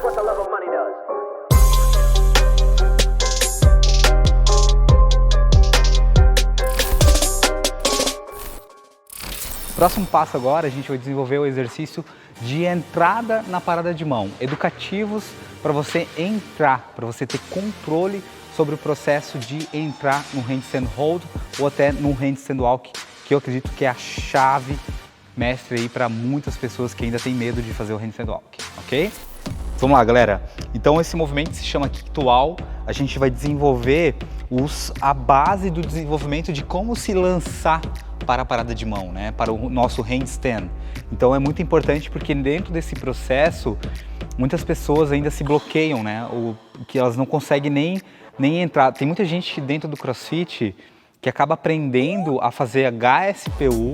what the love of money does. Próximo passo agora, a gente vai desenvolver o exercício de entrada na parada de mão, educativos para você entrar, para você ter controle sobre o processo de entrar no handstand hold ou até no handstand walk, que eu acredito que é a chave mestre aí para muitas pessoas que ainda têm medo de fazer o handstand walk, ok? Vamos lá, galera. Então esse movimento se chama Kick-to-Wall. A gente vai desenvolver a base do desenvolvimento de como se lançar para a parada de mão, né? Para o nosso handstand. Então é muito importante porque dentro desse processo muitas pessoas ainda se bloqueiam, né? Que elas não conseguem nem entrar. Tem muita gente dentro do CrossFit que acaba aprendendo a fazer HSPU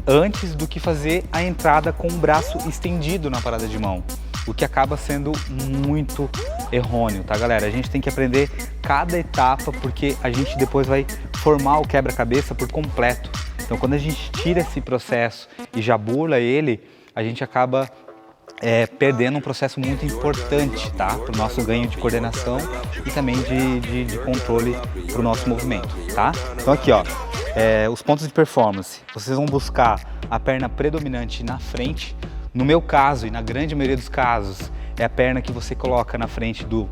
antes do que fazer a entrada com o braço estendido na parada de mão, o que acaba sendo muito errôneo, tá, galera? A gente tem que aprender cada etapa porque a gente depois vai formar o quebra-cabeça por completo. Então, quando a gente tira esse processo e já burla ele, a gente acaba perdendo um processo muito importante, tá? Para o nosso ganho de coordenação e também de controle para o nosso movimento, tá? Então aqui, ó, os pontos de performance. Vocês vão buscar a perna predominante na frente. No meu caso e na grande maioria dos casos, é a perna que você coloca na frente do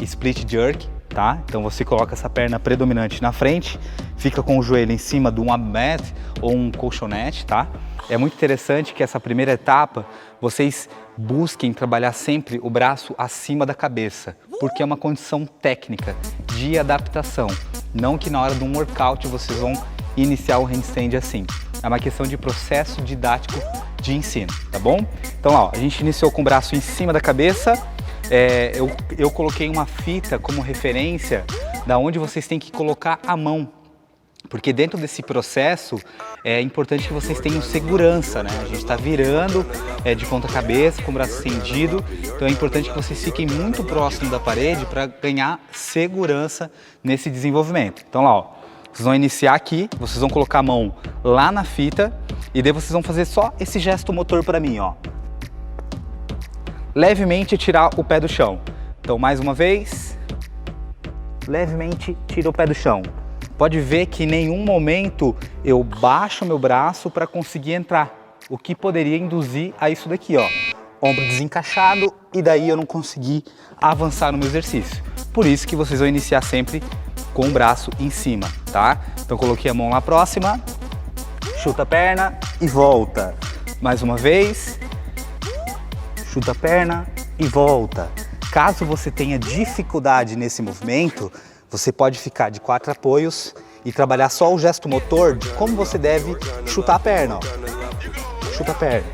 split jerk, tá? Então você coloca essa perna predominante na frente, fica com o joelho em cima de um mat ou um colchonete, tá? É muito interessante que essa primeira etapa vocês busquem trabalhar sempre o braço acima da cabeça, porque é uma condição técnica de adaptação, não que na hora de um workout vocês vão iniciar o handstand assim. É uma questão de processo didático de ensino, tá bom? Então, ó, a gente iniciou com o braço em cima da cabeça. Eu coloquei uma fita como referência da onde vocês têm que colocar a mão, porque dentro desse processo é importante que vocês tenham segurança, né? A gente está virando de ponta cabeça com o braço estendido, então é importante que vocês fiquem muito próximo da parede para ganhar segurança nesse desenvolvimento. Então lá, ó, vocês vão iniciar aqui, vocês vão colocar a mão lá na fita e daí vocês vão fazer só esse gesto motor para mim, ó. Levemente tirar o pé do chão. Então mais uma vez, levemente tira o pé do chão. Pode ver que em nenhum momento eu baixo meu braço para conseguir entrar, o que poderia induzir a isso daqui, ó. Ombro desencaixado e daí eu não consegui avançar no meu exercício. Por isso que vocês vão iniciar sempre com o braço em cima, tá? Então coloquei a mão lá próxima, chuta a perna e volta. Mais uma vez, chuta a perna e volta. Caso você tenha dificuldade nesse movimento, você pode ficar de 4 apoios e trabalhar só o gesto motor de como você deve chutar a perna, ó. Chuta a perna,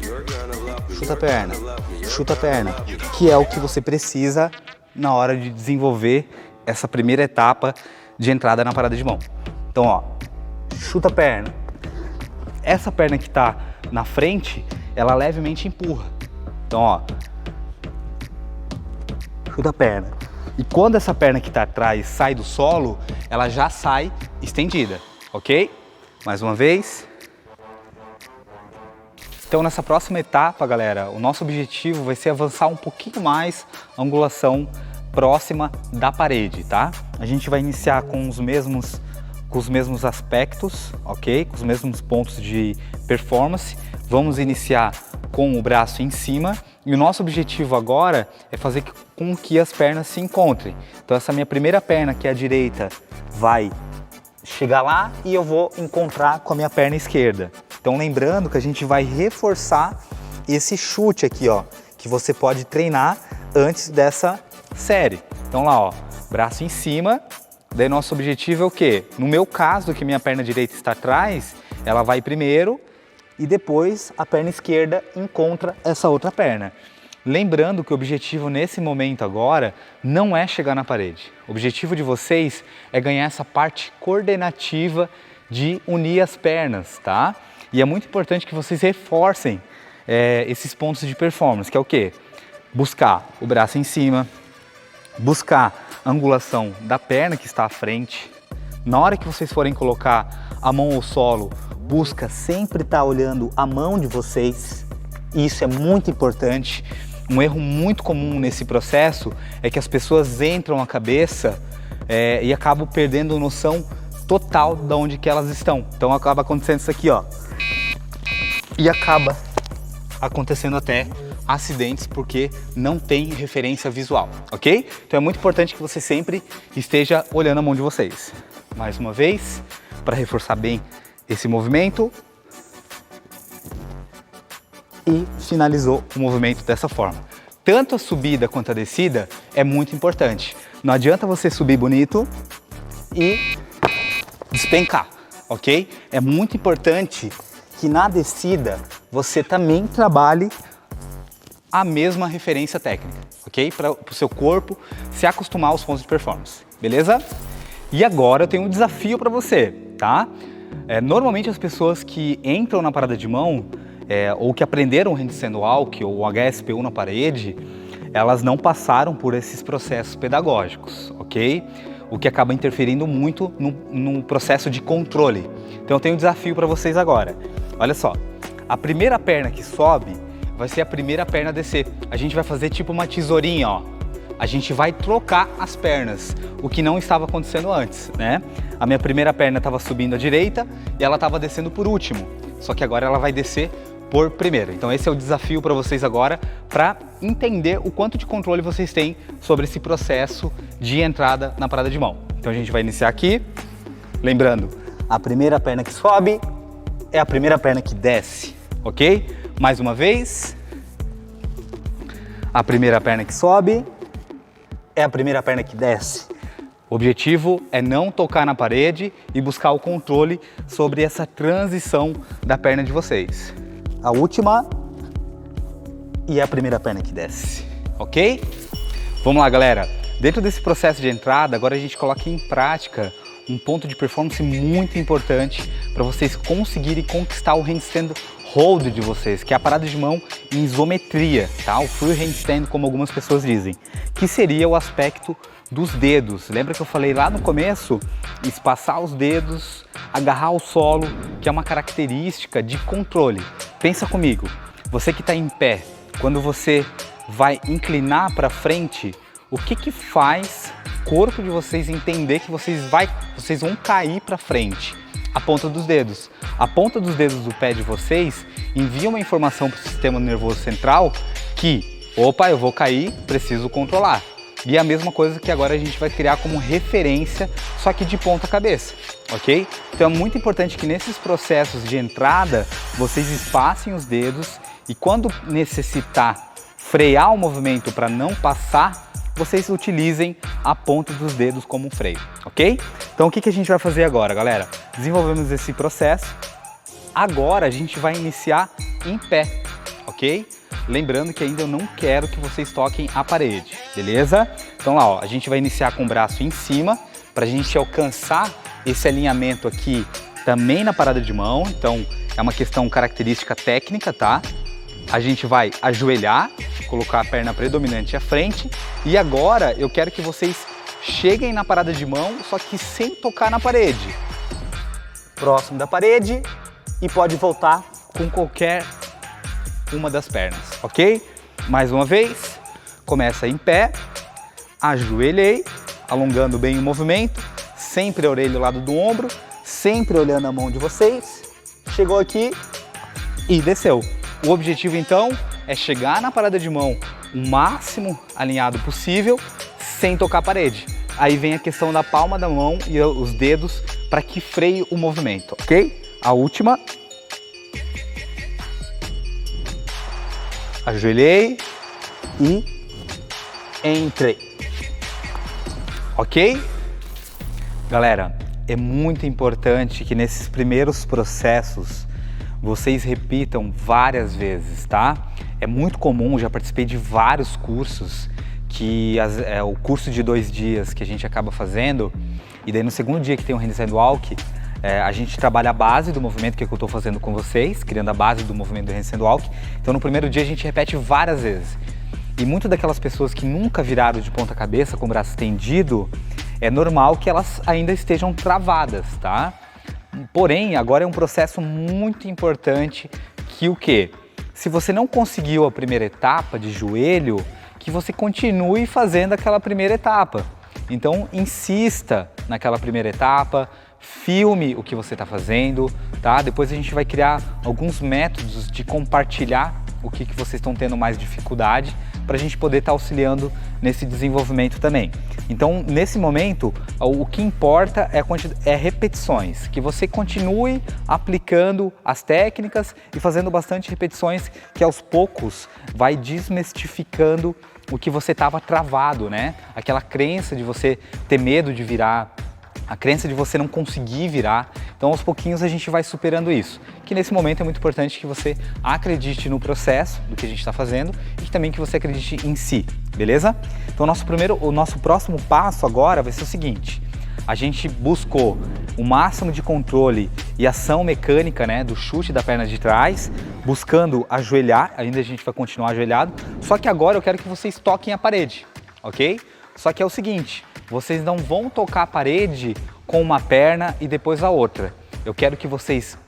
chuta a perna, chuta a perna, que é o que você precisa na hora de desenvolver essa primeira etapa de entrada na parada de mão. Então, ó, chuta a perna. Essa perna que está na frente, ela levemente empurra. Então, ó, chuta a perna. E quando essa perna que está atrás sai do solo, ela já sai estendida, ok? Mais uma vez. Então nessa próxima etapa, galera, o nosso objetivo vai ser avançar um pouquinho mais a angulação próxima da parede, tá? A gente vai iniciar com os mesmos aspectos, ok? Com os mesmos pontos de performance. Vamos iniciar com o braço em cima e o nosso objetivo agora é fazer com que as pernas se encontrem. Então essa minha primeira perna, que é a direita, vai chegar lá e eu vou encontrar com a minha perna esquerda. Então lembrando que a gente vai reforçar esse chute aqui, ó, que você pode treinar antes dessa série. Então lá, ó, braço em cima. Daí nosso objetivo é o quê? No meu caso, que minha perna direita está atrás, ela vai primeiro e depois a perna esquerda encontra essa outra perna. Lembrando que o objetivo nesse momento agora não é chegar na parede. O objetivo de vocês é ganhar essa parte coordenativa de unir as pernas, tá? E é muito importante que vocês reforcem esses pontos de performance, que é o quê? Buscar o braço em cima, buscar a angulação da perna que está à frente. Na hora que vocês forem colocar a mão ao solo, busca sempre estar olhando a mão de vocês. Isso é muito importante. Um erro muito comum nesse processo é que as pessoas entram a cabeça e acabam perdendo noção total de onde que elas estão. Então acaba acontecendo isso aqui, ó. E acaba acontecendo até acidentes porque não tem referência visual, ok? Então é muito importante que você sempre esteja olhando a mão de vocês. Mais uma vez, para reforçar bem esse movimento. E finalizou o movimento dessa forma. Tanto a subida quanto a descida é muito importante. Não adianta você subir bonito e despencar, ok? É muito importante que na descida você também trabalhe a mesma referência técnica, ok? Para o seu corpo se acostumar aos pontos de performance, beleza? E agora eu tenho um desafio para você, tá? Normalmente as pessoas que entram na parada de mão ou que aprenderam o handstand walk ou o HSPU na parede, elas não passaram por esses processos pedagógicos, ok? O que acaba interferindo muito no processo de controle. Então eu tenho um desafio para vocês agora. Olha só, a primeira perna que sobe vai ser a primeira perna a descer. A gente vai fazer tipo uma tesourinha, ó. A gente vai trocar as pernas, o que não estava acontecendo antes, né? A minha primeira perna estava subindo à direita e ela estava descendo por último. Só que agora ela vai descer por primeiro. Então esse é o desafio para vocês agora, para entender o quanto de controle vocês têm sobre esse processo de entrada na parada de mão. Então a gente vai iniciar aqui, lembrando, a primeira perna que sobe é a primeira perna que desce, ok? Mais uma vez, a primeira perna que sobe é a primeira perna que desce. O objetivo é não tocar na parede e buscar o controle sobre essa transição da perna de vocês. A última e a primeira perna que desce, ok? Vamos lá, galera. Dentro desse processo de entrada, agora a gente coloca em prática um ponto de performance muito importante para vocês conseguirem conquistar o handstand hold de vocês, que é a parada de mão em isometria, tá? O free handstand, como algumas pessoas dizem, que seria o aspecto dos dedos. Lembra que eu falei lá no começo? Espaçar os dedos, agarrar o solo, que é uma característica de controle. Pensa comigo, você que está em pé, quando você vai inclinar para frente, o que faz o corpo de vocês entender que vocês vão cair para frente? A ponta dos dedos. A ponta dos dedos do pé de vocês envia uma informação para o sistema nervoso central que, opa, eu vou cair, preciso controlar. E é a mesma coisa que agora a gente vai criar como referência, só que de ponta cabeça, ok? Então é muito importante que nesses processos de entrada, vocês espacem os dedos e quando necessitar frear o movimento para não passar, vocês utilizem a ponta dos dedos como um freio, ok? Então o que a gente vai fazer agora, galera? Desenvolvemos esse processo, agora a gente vai iniciar em pé, ok? Lembrando que ainda eu não quero que vocês toquem a parede, beleza? Então lá, ó, a gente vai iniciar com o braço em cima, para a gente alcançar esse alinhamento aqui também na parada de mão, então é uma questão característica técnica, tá? A gente vai ajoelhar, colocar a perna predominante à frente e agora eu quero que vocês cheguem na parada de mão, só que sem tocar na parede. Próximo da parede e pode voltar com qualquer uma das pernas, ok? Mais uma vez, começa em pé, ajoelhei, alongando bem o movimento, sempre a orelha ao lado do ombro, sempre olhando a mão de vocês, chegou aqui e desceu. O objetivo então é chegar na parada de mão o máximo alinhado possível, sem tocar a parede. Aí vem a questão da palma da mão e os dedos para que freie o movimento, ok? A última. Ajoelhei e entrei, ok? Galera, é muito importante que nesses primeiros processos vocês repitam várias vezes, tá? É muito comum, já participei de vários cursos, o curso de 2 dias que a gente acaba fazendo, e daí no segundo dia que tem o handstand walk, a gente trabalha a base do movimento que eu estou fazendo com vocês, criando a base do movimento do handstand walk. Então no primeiro dia a gente repete várias vezes. E muitas daquelas pessoas que nunca viraram de ponta cabeça com o braço estendido, é normal que elas ainda estejam travadas, tá? Porém, agora é um processo muito importante que o quê? se você não conseguiu a primeira etapa de joelho, que você continue fazendo aquela primeira etapa. Então insista naquela primeira etapa, filme o que você está fazendo, tá? Depois a gente vai criar alguns métodos de compartilhar o que vocês estão tendo mais dificuldade para a gente poder estar auxiliando nesse desenvolvimento também. Então, nesse momento, o que importa é repetições, que você continue aplicando as técnicas e fazendo bastante repetições, que aos poucos vai desmistificando o que você estava travado, né? Aquela crença de você ter medo de virar, a crença de você não conseguir virar. Então, aos pouquinhos a gente vai superando isso. Que nesse momento é muito importante que você acredite no processo do que a gente está fazendo e também que você acredite em si, beleza? Então, o nosso próximo passo agora vai ser o seguinte. A gente buscou o máximo de controle e ação mecânica, né, do chute da perna de trás, buscando ajoelhar, ainda a gente vai continuar ajoelhado, só que agora eu quero que vocês toquem a parede, ok? Só que é o seguinte, vocês não vão tocar a parede com uma perna e depois a outra. Eu quero que vocês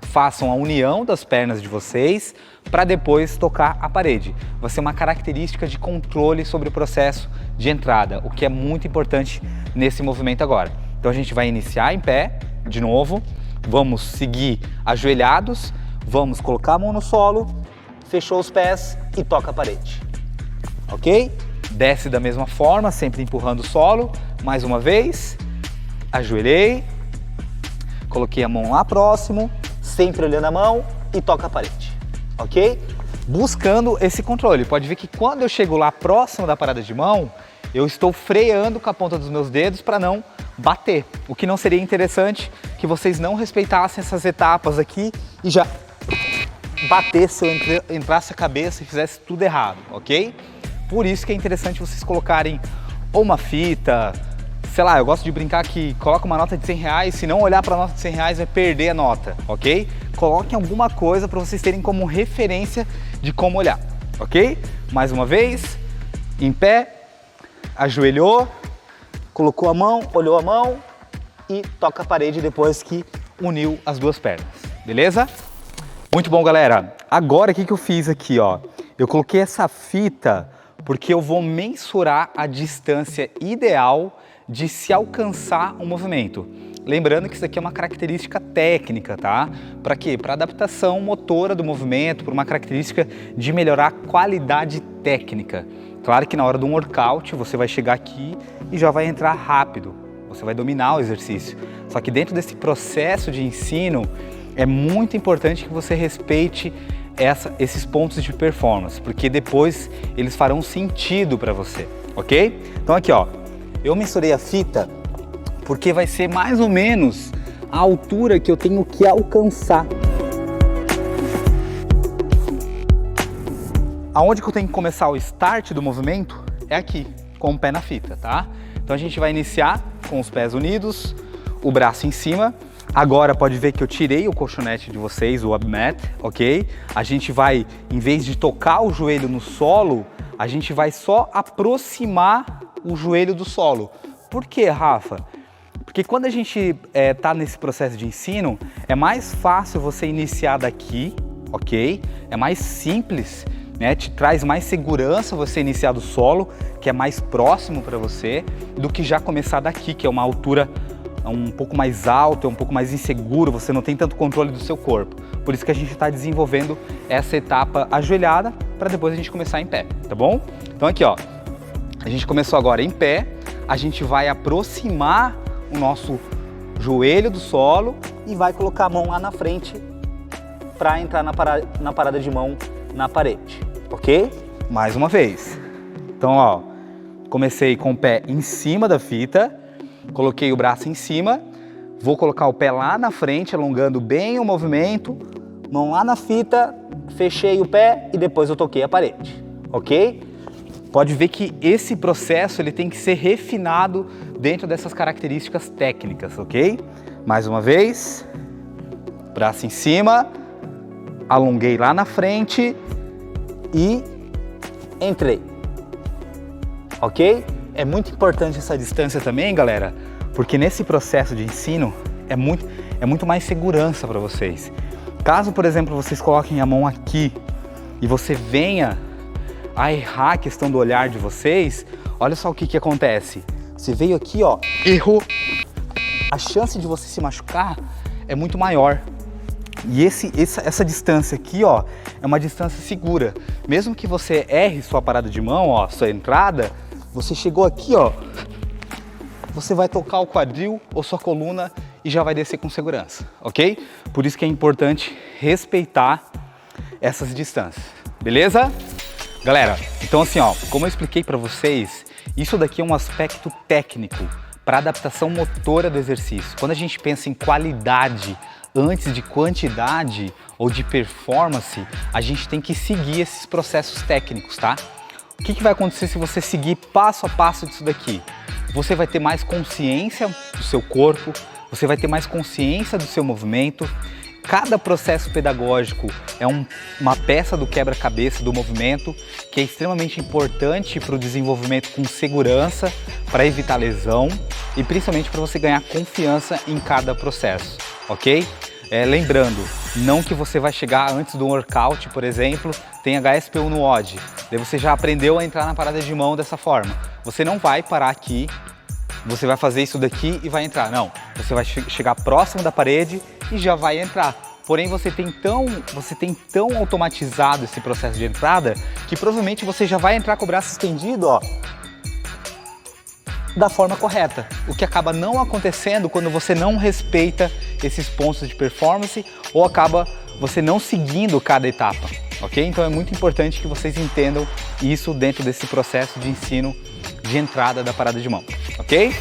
façam a união das pernas de vocês para depois tocar a parede. Vai ser uma característica de controle sobre o processo de entrada, o que é muito importante nesse movimento agora. Então a gente vai iniciar em pé, de novo, vamos seguir ajoelhados, vamos colocar a mão no solo, fechou os pés e toca a parede, ok? Desce da mesma forma, sempre empurrando o solo, mais uma vez, ajoelhei, coloquei a mão lá próximo, sempre olhando a mão e toca a parede, ok? Buscando esse controle, pode ver que quando eu chego lá próximo da parada de mão, eu estou freando com a ponta dos meus dedos para não bater, o que não seria interessante que vocês não respeitassem essas etapas aqui e já batesse, eu entrasse a cabeça e fizesse tudo errado, ok? Por isso que é interessante vocês colocarem ou uma fita, sei lá, eu gosto de brincar que coloca uma nota de 100 reais, se não olhar para a nota de 100 reais vai perder a nota, ok? Coloquem alguma coisa para vocês terem como referência de como olhar, ok? Mais uma vez, em pé, ajoelhou, colocou a mão, olhou a mão e toca a parede depois que uniu as duas pernas, beleza? Muito bom, galera. Agora o que eu fiz aqui, ó? Eu coloquei essa fita porque eu vou mensurar a distância ideal de se alcançar um movimento. Lembrando que isso aqui é uma característica técnica, tá? Para quê? Para adaptação motora do movimento, para uma característica de melhorar a qualidade técnica. Claro que na hora de um workout você vai chegar aqui e já vai entrar rápido, você vai dominar o exercício. Só que dentro desse processo de ensino é muito importante que você respeite esses pontos de performance, porque depois eles farão sentido para você, ok? Então aqui, ó, eu mensurei a fita porque vai ser mais ou menos a altura que eu tenho que alcançar. Aonde que eu tenho que começar o start do movimento é aqui, com o pé na fita, tá? Então a gente vai iniciar com os pés unidos, o braço em cima. Agora pode ver que eu tirei o colchonete de vocês, o abmat, ok? A gente vai, em vez de tocar o joelho no solo, a gente vai só aproximar o joelho do solo. Por quê, Rafa? Porque quando a gente tá nesse processo de ensino, é mais fácil você iniciar daqui, ok? É mais simples, né? Te traz mais segurança você iniciar do solo, que é mais próximo para você, do que já começar daqui, que é uma altura um pouco mais alto, é um pouco mais inseguro, você não tem tanto controle do seu corpo. Por isso que a gente está desenvolvendo essa etapa ajoelhada para depois a gente começar em pé, tá bom? Então aqui, ó, a gente começou agora em pé, a gente vai aproximar o nosso joelho do solo e vai colocar a mão lá na frente para entrar na parada de mão na parede, ok? Mais uma vez. Então, ó, comecei com o pé em cima da fita, coloquei o braço em cima, vou colocar o pé lá na frente, alongando bem o movimento, mão lá na fita, fechei o pé e depois eu toquei a parede, ok? Pode ver que esse processo ele tem que ser refinado dentro dessas características técnicas, ok? Mais uma vez, braço em cima, alonguei lá na frente e entrei, ok? É muito importante essa distância também, galera, porque nesse processo de ensino é muito mais segurança para vocês. Caso, por exemplo, vocês coloquem a mão aqui e você venha a errar a questão do olhar de vocês, olha só o que acontece. Você veio aqui, ó, errou. A chance de você se machucar é muito maior. E essa distância aqui, ó, é uma distância segura. Mesmo que você erre sua parada de mão, ó, sua entrada, você chegou aqui, ó, você vai tocar o quadril ou sua coluna e já vai descer com segurança, ok? Por isso que é importante respeitar essas distâncias, beleza? Galera, então assim, ó, como eu expliquei para vocês, isso daqui é um aspecto técnico para adaptação motora do exercício. Quando a gente pensa em qualidade antes de quantidade ou de performance, a gente tem que seguir esses processos técnicos, tá? O que vai acontecer se você seguir passo a passo disso daqui? Você vai ter mais consciência do seu corpo, você vai ter mais consciência do seu movimento. Cada processo pedagógico é uma peça do quebra-cabeça do movimento que é extremamente importante para o desenvolvimento com segurança, para evitar lesão e principalmente para você ganhar confiança em cada processo, ok? Lembrando, não que você vai chegar antes do workout, por exemplo, tem HSPU no WOD, daí você já aprendeu a entrar na parada de mão dessa forma. Você não vai parar aqui, você vai fazer isso daqui e vai entrar, não. Você vai chegar próximo da parede e já vai entrar. Porém, você tem tão automatizado esse processo de entrada que provavelmente você já vai entrar com o braço estendido, ó, da forma correta, o que acaba não acontecendo quando você não respeita esses pontos de performance ou acaba você não seguindo cada etapa, ok? Então é muito importante que vocês entendam isso dentro desse processo de ensino de entrada da parada de mão, ok?